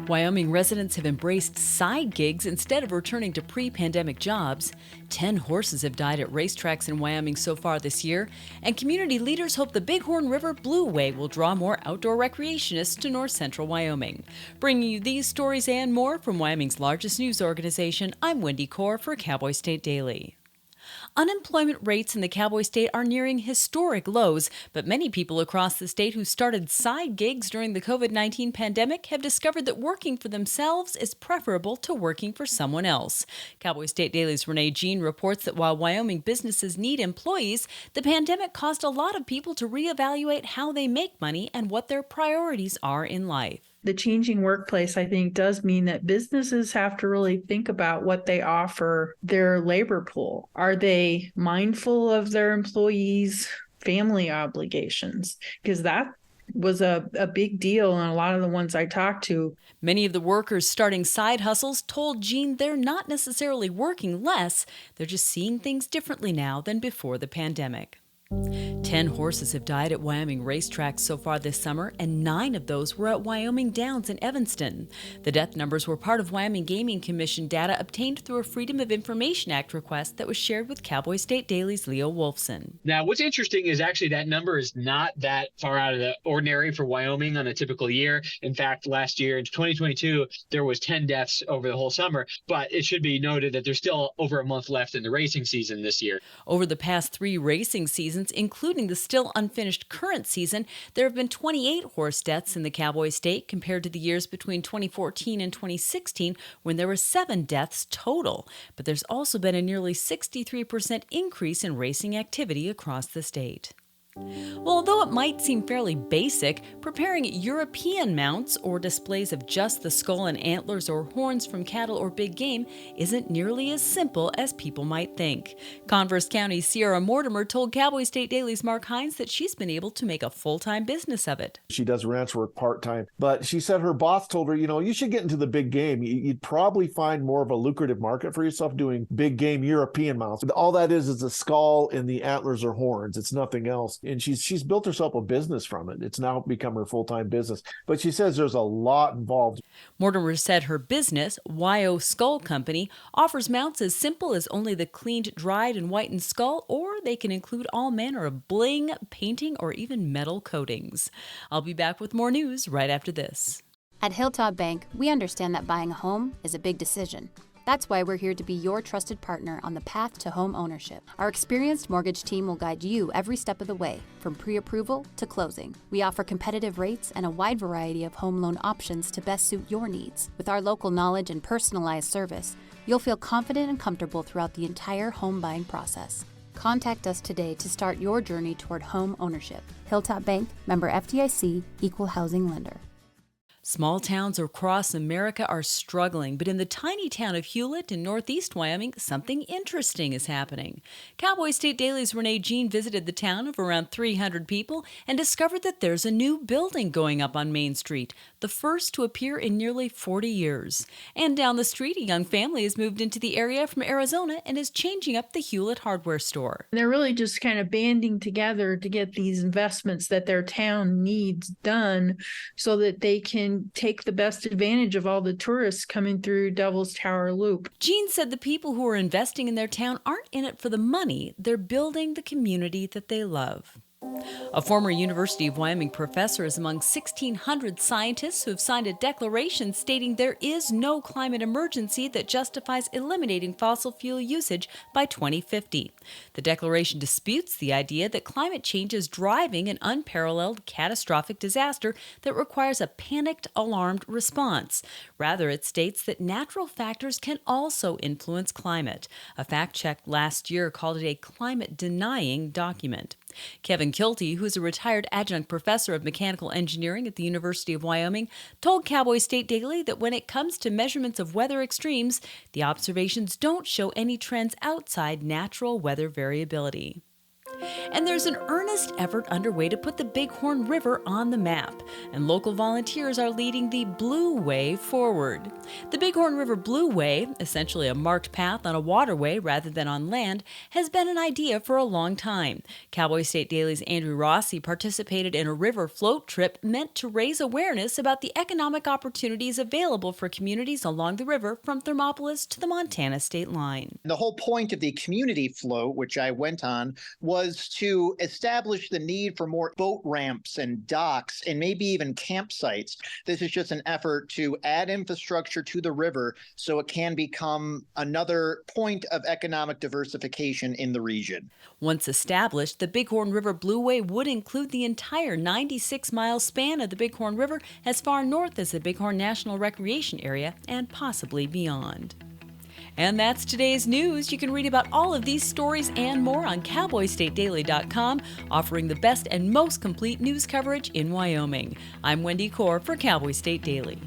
Wyoming residents have embraced side gigs instead of returning to pre-pandemic jobs. 10 horses have died at racetracks in Wyoming so far this year, and community leaders hope the Bighorn River Blueway will draw more outdoor recreationists to north central Wyoming. Bringing you these stories and more from Wyoming's largest news organization, I'm Wendy Corr for Cowboy State Daily. Unemployment rates in the Cowboy State are nearing historic lows, but many people across the state who started side gigs during the COVID-19 pandemic have discovered that working for themselves is preferable to working for someone else. Cowboy State Daily's Renee Jean reports that while Wyoming businesses need employees, the pandemic caused a lot of people to reevaluate how they make money and what their priorities are in life. The changing workplace, I think, does mean that businesses have to really think about what they offer their labor pool. Are they mindful of their employees' family obligations? Because that was a big deal in a lot of the ones I talked to. Many of the workers starting side hustles told Jean they're not necessarily working less, they're just seeing things differently now than before the pandemic. 10 horses have died at Wyoming racetracks so far this summer, and 9 of those were at Wyoming Downs in Evanston. The death numbers were part of Wyoming Gaming Commission data obtained through a Freedom of Information Act request that was shared with Cowboy State Daily's Leo Wolfson. Now, what's interesting is actually that number is not that far out of the ordinary for Wyoming on a typical year. In fact, last year in 2022, there was 10 deaths over the whole summer, but it should be noted that there's still over a month left in the racing season this year. Over the past 3 racing seasons, including the still unfinished current season, there have been 28 horse deaths in the Cowboy State compared to the years between 2014 and 2016 when there were 7 deaths total. But there's also been a nearly 63% increase in racing activity across the state. Well, although it might seem fairly basic, preparing European mounts or displays of just the skull and antlers or horns from cattle or big game isn't nearly as simple as people might think. Converse County's Sierra Mortimer told Cowboy State Daily's Mark Hines that she's been able to make a full-time business of it. She does ranch work part-time, but she said her boss told her, you should get into the big game. You'd probably find more of a lucrative market for yourself doing big game European mounts. All that is the skull and the antlers or horns. It's nothing else. And she's built herself a business from it. It's now become her full-time business. But she says there's a lot involved. Mortimer said her business, YO Skull Company, offers mounts as simple as only the cleaned, dried, and whitened skull, or they can include all manner of bling, painting, or even metal coatings. I'll be back with more news right after this. At Hilltop Bank, we understand that buying a home is a big decision. That's why we're here to be your trusted partner on the path to home ownership. Our experienced mortgage team will guide you every step of the way, from pre-approval to closing. We offer competitive rates and a wide variety of home loan options to best suit your needs. With our local knowledge and personalized service, you'll feel confident and comfortable throughout the entire home buying process. Contact us today to start your journey toward home ownership. Hilltop Bank, member FDIC, equal housing lender. Small towns across America are struggling, but in the tiny town of Hulett in northeast Wyoming, something interesting is happening. Cowboy State Daily's Renee Jean visited the town of around 300 people and discovered that there's a new building going up on Main Street, the first to appear in nearly 40 years. And down the street, a young family has moved into the area from Arizona and is changing up the Hulett hardware store. They're really just kind of banding together to get these investments that their town needs done so that they can take the best advantage of all the tourists coming through Devil's Tower Loop. Jean said the people who are investing in their town aren't in it for the money. They're building the community that they love. A former University of Wyoming professor is among 1,600 scientists who have signed a declaration stating there is no climate emergency that justifies eliminating fossil fuel usage by 2050. The declaration disputes the idea that climate change is driving an unparalleled catastrophic disaster that requires a panicked, alarmed response. Rather, it states that natural factors can also influence climate. A fact check last year called it a climate-denying document. Kevin Kilty, who is a retired adjunct professor of mechanical engineering at the University of Wyoming, told Cowboy State Daily that when it comes to measurements of weather extremes, the observations don't show any trends outside natural weather variability. And there's an earnest effort underway to put the Bighorn River on the map, and local volunteers are leading the Blue Way forward. The Bighorn River Blue Way, essentially a marked path on a waterway rather than on land, has been an idea for a long time. Cowboy State Daily's Andrew Rossi participated in a river float trip meant to raise awareness about the economic opportunities available for communities along the river from Thermopolis to the Montana state line. The whole point of the community float, which I went on, was to establish the need for more boat ramps and docks and maybe even campsites. This is just an effort to add infrastructure to the river so it can become another point of economic diversification in the region. Once established, the Bighorn River Blue Way would include the entire 96-mile span of the Bighorn River as far north as the Bighorn National Recreation Area and possibly beyond. And that's today's news. You can read about all of these stories and more on CowboyStateDaily.com, offering the best and most complete news coverage in Wyoming. I'm Wendy Core for Cowboy State Daily.